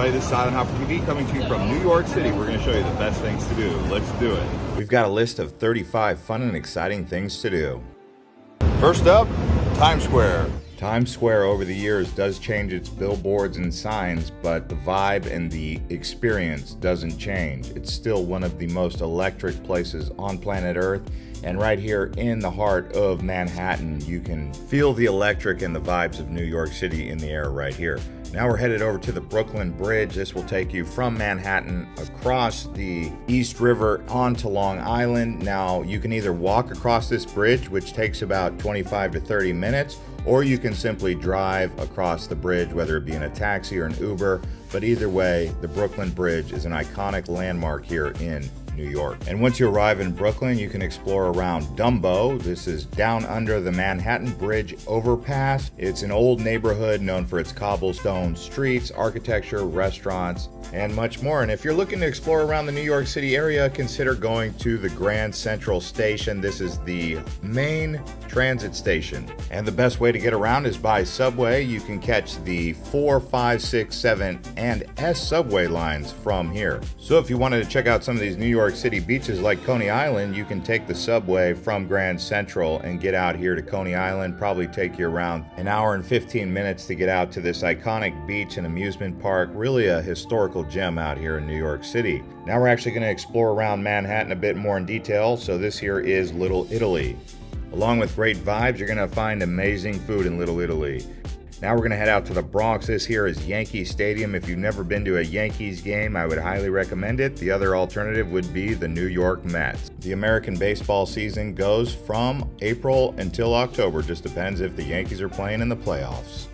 everybody, this is Silent Hopper TV coming to you from New York City. We're going to show you the best things to do. Let's do it. We've got a list of 35 fun and exciting things to do. First up, Times Square. Times Square over the years does change its billboards and signs, but the vibe and the experience doesn't change. It's still one of the most electric places on planet Earth, and right here in the heart of Manhattan, you can feel the electric and the vibes of New York City in the air right here. Now we're headed over to the Brooklyn Bridge. This will take you from Manhattan across the East River onto Long Island. Now you can either walk across this bridge, which takes about 25 to 30 minutes, or you can simply drive across the bridge, whether it be in a taxi or an Uber. But either way, the Brooklyn Bridge is an iconic landmark here in New York. And once you arrive in Brooklyn, you can explore around Dumbo. This is down under the Manhattan Bridge overpass. It's an old neighborhood known for its cobblestone streets, architecture, restaurants, and much more. And if you're looking to explore around the New York City area, consider going to the Grand Central Station. This is the main transit station. And the best way to get around is by subway. You can catch the 4, 5, 6, 7, and S subway lines from here. So if you wanted to check out some of these New York City beaches like Coney Island, you can take the subway from Grand Central and get out here to Coney Island. Probably take you around an hour and 15 minutes to get out to this iconic beach and amusement park. Really a historical gem out here in New York City. Now we're actually going to explore around Manhattan a bit more in detail. So this here is Little Italy. Along with great vibes, you're going to find amazing food in Little Italy. Now we're going to head out to the Bronx. This here is Yankee Stadium. If you've never been to a Yankees game, I would highly recommend it. The other alternative would be the New York Mets. The American baseball season goes from April until October. Just depends if the Yankees are playing in the playoffs.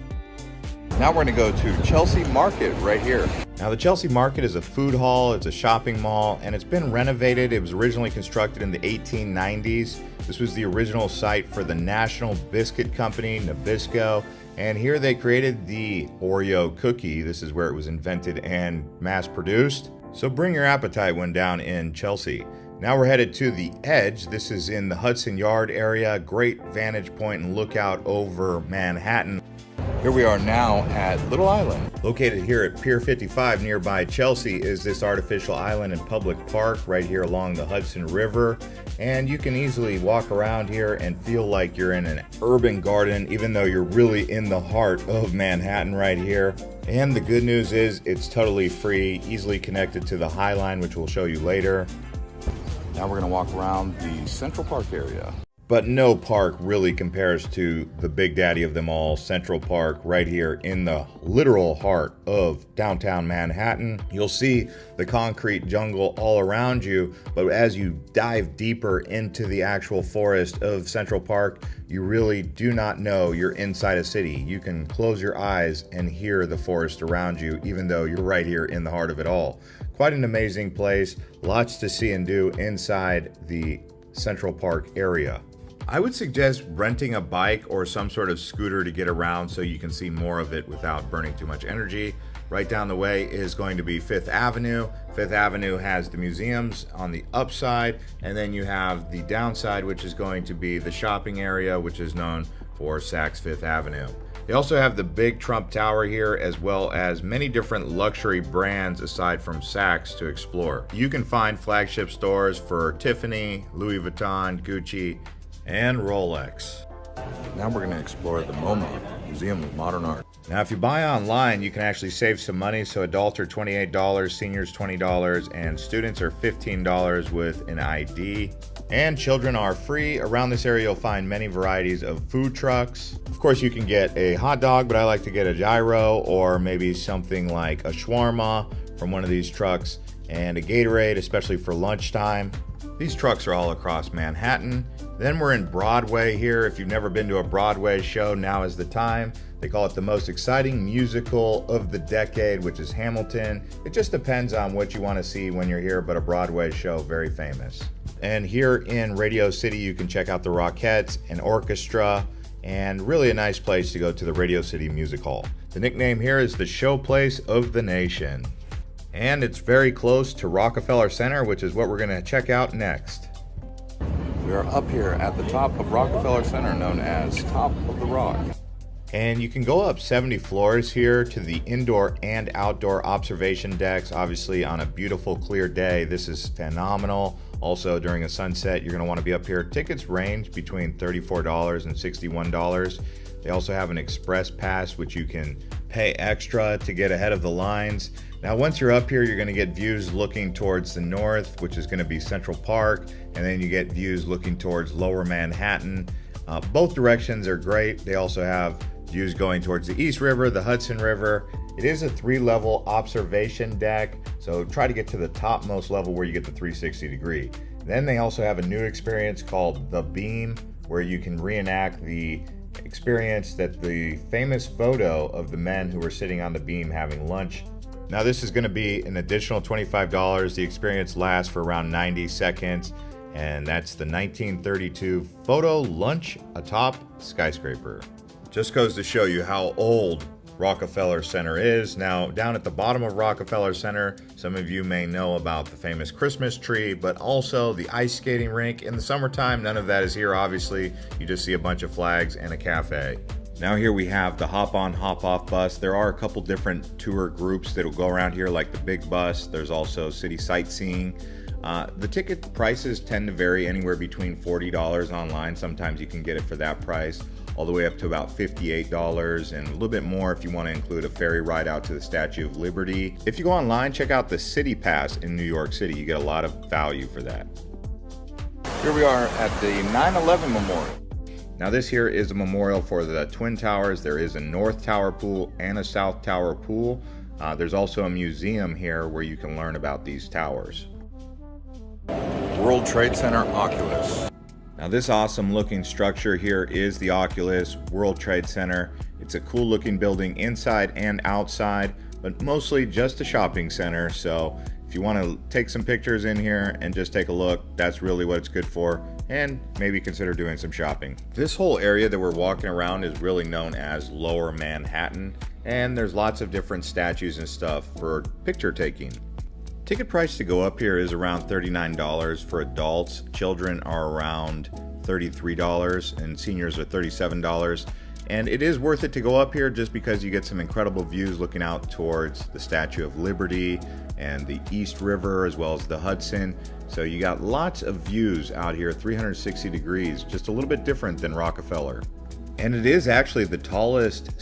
Now we're going to go to Chelsea Market right here. Now the Chelsea Market is a food hall, it's a shopping mall, and it's been renovated. It was originally constructed in the 1890s. This was the original site for the National Biscuit Company, Nabisco. And here they created the Oreo cookie. This is where it was invented and mass produced. So bring your appetite when down in Chelsea. Now we're headed to the Edge. This is in the Hudson Yard area. Great vantage point and lookout over Manhattan. Here we are now at Little Island. Located here at Pier 55 nearby Chelsea is this artificial island and public park right here along the Hudson River. And you can easily walk around here and feel like you're in an urban garden, even though you're really in the heart of Manhattan right here. And the good news is it's totally free, easily connected to the High Line, which we'll show you later. Now we're gonna walk around the Central Park area. But no park really compares to the big daddy of them all, Central Park, right here in the literal heart of downtown Manhattan. You'll see the concrete jungle all around you, but as you dive deeper into the actual forest of Central Park, you really do not know you're inside a city. You can close your eyes and hear the forest around you, even though you're right here in the heart of it all. Quite an amazing place, lots to see and do inside the Central Park area. I would suggest renting a bike or some sort of scooter to get around so you can see more of it without burning too much energy. Right down the way is going to be Fifth Avenue. Fifth Avenue has the museums on the upside, and then you have the downside, which is going to be the shopping area, which is known for Saks Fifth Avenue. They also have the big Trump Tower here, as well as many different luxury brands aside from Saks to explore. You can find flagship stores for Tiffany, Louis Vuitton, Gucci, and Rolex. Now we're going to explore the MOMA, Museum of Modern Art. Now if you buy online, you can actually save some money. So adults are $28, seniors $20, and students are $15 with an ID. And children are free. Around this area, you'll find many varieties of food trucks. Of course, you can get a hot dog, but I like to get a gyro or maybe something like a shawarma from one of these trucks, and a Gatorade, especially for lunchtime. These trucks are all across Manhattan. Then we're in Broadway here. If you've never been to a Broadway show, now is the time. They call it the most exciting musical of the decade, which is Hamilton. It just depends on what you want to see when you're here, but a Broadway show, very famous. And here in Radio City, you can check out the Rockettes, an orchestra, and really a nice place to go to the Radio City Music Hall. The nickname here is the showplace of the nation. And it's very close to Rockefeller Center, which is what we're going to check out next. We are up here at the top of Rockefeller Center, known as Top of the Rock. And you can go up 70 floors here to the indoor and outdoor observation decks. Obviously on a beautiful clear day, this is phenomenal. Also during a sunset, you're going to want to be up here. Tickets range between $34 and $61. They also have an express pass, which you can pay extra to get ahead of the lines. Now once you're up here, you're going to get views looking towards the north, which is going to be Central Park, and then you get views looking towards Lower Manhattan. Both directions are great. They also have views going towards the East River, the Hudson River. It is a 3-level observation deck, so try to get to the topmost level where you get the 360 degree. Then they also have a new experience called The Beam, where you can reenact the experience that the famous photo of the men who were sitting on the beam having lunch. Now this is going to be an additional $25. The experience lasts for around 90 seconds, and that's the 1932 photo lunch atop skyscraper. Just goes to show you how old Rockefeller Center is. Now, down at the bottom of Rockefeller Center, some of you may know about the famous Christmas tree, but also the ice skating rink. In the summertime, none of that is here, obviously. You just see a bunch of flags and a cafe. Now here we have the hop on, hop off bus. There are a couple different tour groups that'll go around here, like the big bus. There's also city sightseeing. The ticket prices tend to vary anywhere between $40 online. Sometimes you can get it for that price, all the way up to about $58 and a little bit more if you want to include a ferry ride out to the Statue of Liberty. If you go online, check out the City Pass in New York City. You get a lot of value for that. Here we are at the 9/11 Memorial. Now this here is a memorial for the Twin Towers. There is a North Tower pool and a South Tower pool. There's also a museum here where you can learn about these towers. World Trade Center Oculus. Now this awesome looking structure here is the Oculus World Trade Center. It's a cool looking building inside and outside, but mostly just a shopping center. So if you want to take some pictures in here and just take a look, that's really what it's good for, and maybe consider doing some shopping. This whole area that we're walking around is really known as Lower Manhattan, and there's lots of different statues and stuff for picture taking. Ticket price to go up here is around $39 for adults. Children are around $33 and seniors are $37. And it is worth it to go up here just because you get some incredible views looking out towards the Statue of Liberty and the East River as well as the Hudson. So you got lots of views out here, 360 degrees, just a little bit different than Rockefeller. And it is actually the tallest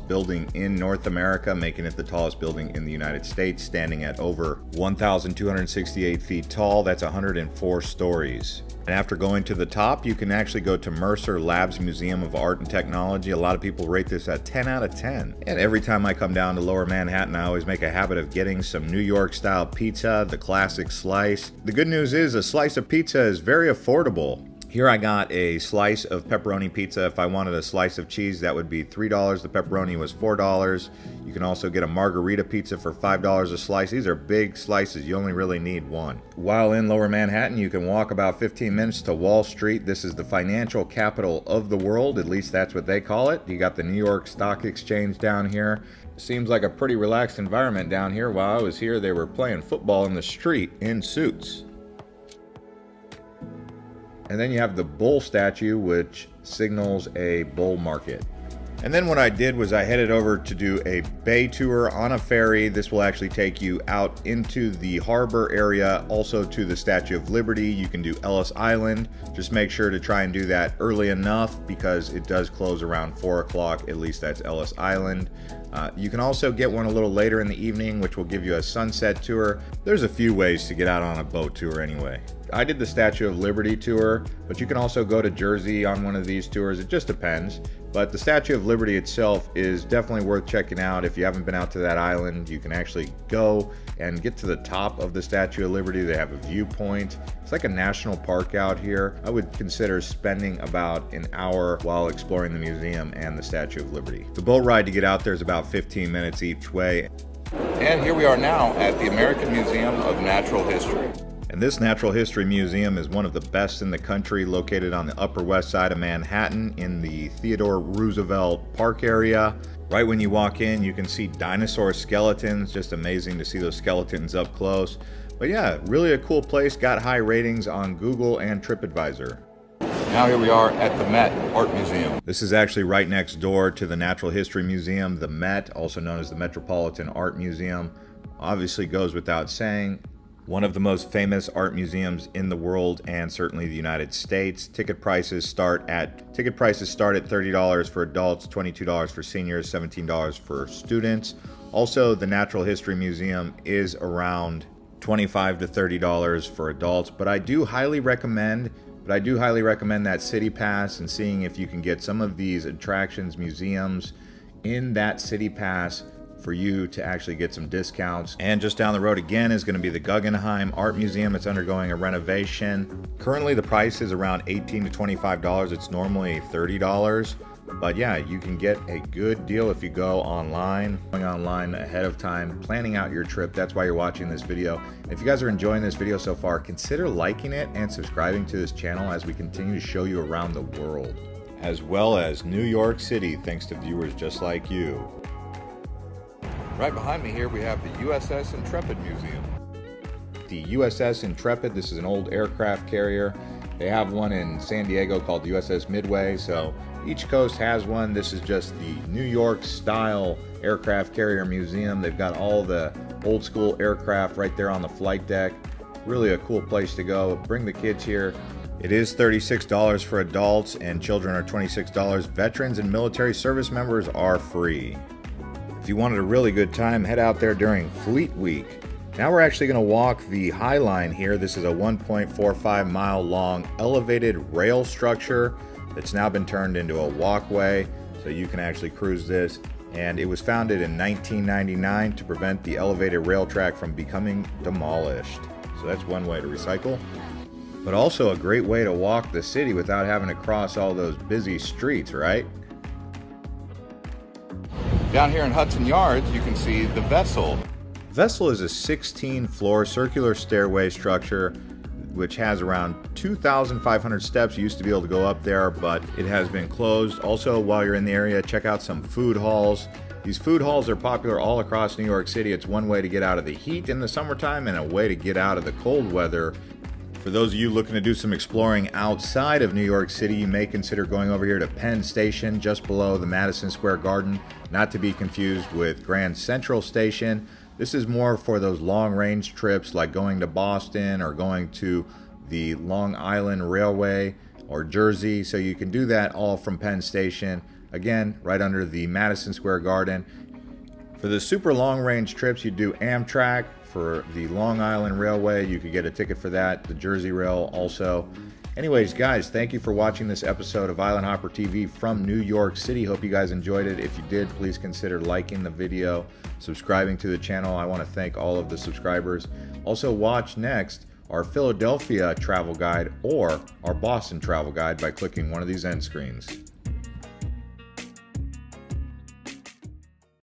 building in North America, making it the tallest building in the United States, standing at over 1,268 feet tall. That's 104 stories. And after going to the top, you can actually go to Mercer Labs Museum of Art and Technology. A lot of people rate this at 10 out of 10. And every time I come down to Lower Manhattan, I always make a habit of getting some New York style pizza, the classic slice. The good news is a slice of pizza is very affordable. Here I got a slice of pepperoni pizza. If I wanted a slice of cheese, that would be $3. The pepperoni was $4. You can also get a margarita pizza for $5 a slice. These are big slices. You only really need one. While in Lower Manhattan, you can walk about 15 minutes to Wall Street. This is the financial capital of the world. At least that's what they call it. You got the New York Stock Exchange down here. Seems like a pretty relaxed environment down here. While I was here, they were playing football in the street in suits. And then you have the bull statue, which signals a bull market. And then what I did was I headed over to do a bay tour on a ferry. This will actually take you out into the harbor area, also to the Statue of Liberty. You can do Ellis Island. Just make sure to try and do that early enough because it does close around 4 o'clock. At least that's Ellis Island. You can also get one a little later in the evening, which will give you a sunset tour. There's a few ways to get out on a boat tour anyway. I did the Statue of Liberty tour, but you can also go to Jersey on one of these tours. It just depends. But the Statue of Liberty itself is definitely worth checking out. If you haven't been out to that island, you can actually go and get to the top of the Statue of Liberty. They have a viewpoint. It's like a national park out here. I would consider spending about an hour while exploring the museum and the Statue of Liberty. The boat ride to get out there is about 15 minutes each way. And here we are now at the American Museum of Natural History. And this Natural History Museum is one of the best in the country, located on the Upper West Side of Manhattan in the Theodore Roosevelt Park area. Right when you walk in, you can see dinosaur skeletons. Just amazing to see those skeletons up close. But yeah, really a cool place. Got high ratings on Google and TripAdvisor. Now here we are at the Met Art Museum. This is actually right next door to the Natural History Museum. The Met, also known as the Metropolitan Art Museum, obviously goes without saying, one of the most famous art museums in the world and certainly the United States. Ticket prices start at $30 for adults, $22 for seniors, $17 for students. Also, the Natural History Museum is around $25 to $30 for adults, but I do highly recommend that City Pass and seeing if you can get some of these attractions, museums in that City Pass for you to actually get some discounts. And just down the road again is going to be the Guggenheim Art Museum. It's undergoing a renovation. Currently the price is around $18 to $25. It's normally $30. But yeah, you can get a good deal if you go online, going online ahead of time, planning out your trip. That's why you're watching this video. If you guys are enjoying this video so far, consider liking it and subscribing to this channel as we continue to show you around the world, as well as New York City, thanks to viewers just like you. Right behind me here we have the USS Interpid Museum. The USS Interpid, this is an old aircraft carrier. They have one in San Diego called the USS Midway, so each coast has one. This is just the New York Style Aircraft Carrier Museum. They've got all the old school aircraft right there on the flight deck. Really a cool place to go. Bring the kids here. It is $36 for adults and children are $26. Veterans and military service members are free. If you wanted a really good time, head out there during Fleet Week. Now we're actually going to walk the High Line here. This is a 1.45 mile long elevated rail structure that's now been turned into a walkway, so you can actually cruise this. And it was founded in 1999 to prevent the elevated rail track from becoming demolished. So that's one way to recycle, but also a great way to walk the city without having to cross all those busy streets, right? Down here in Hudson Yards, you can see the Vessal. Vessal is a 16-floor circular stairway structure which has around 2,500 steps. You used to be able to go up there, but it has been closed. Also, while you're in the area, check out some food halls. These food halls are popular all across New York City. It's one way to get out of the heat in the summertime and a way to get out of the cold weather. For those of you looking to do some exploring outside of New York City, you may consider going over here to Penn Station, just below the Madison Square Garden, not to be confused with Grand Central Station. This is more for those long-range trips like going to Boston or going to the Long Island Railway or Jersey. So you can do that all from Penn Station, again, right under the Madison Square Garden. For the super long-range trips, you do Amtrak. For the Long Island Railway, you could get a ticket for that. The Jersey Rail also. Anyways, guys, thank you for watching this episode of Island Hopper TV from New York City. Hope you guys enjoyed it. If you did, please consider liking the video, subscribing to the channel. I want to thank all of the subscribers. Also, watch next our Philadelphia travel guide or our Boston travel guide by clicking one of these end screens.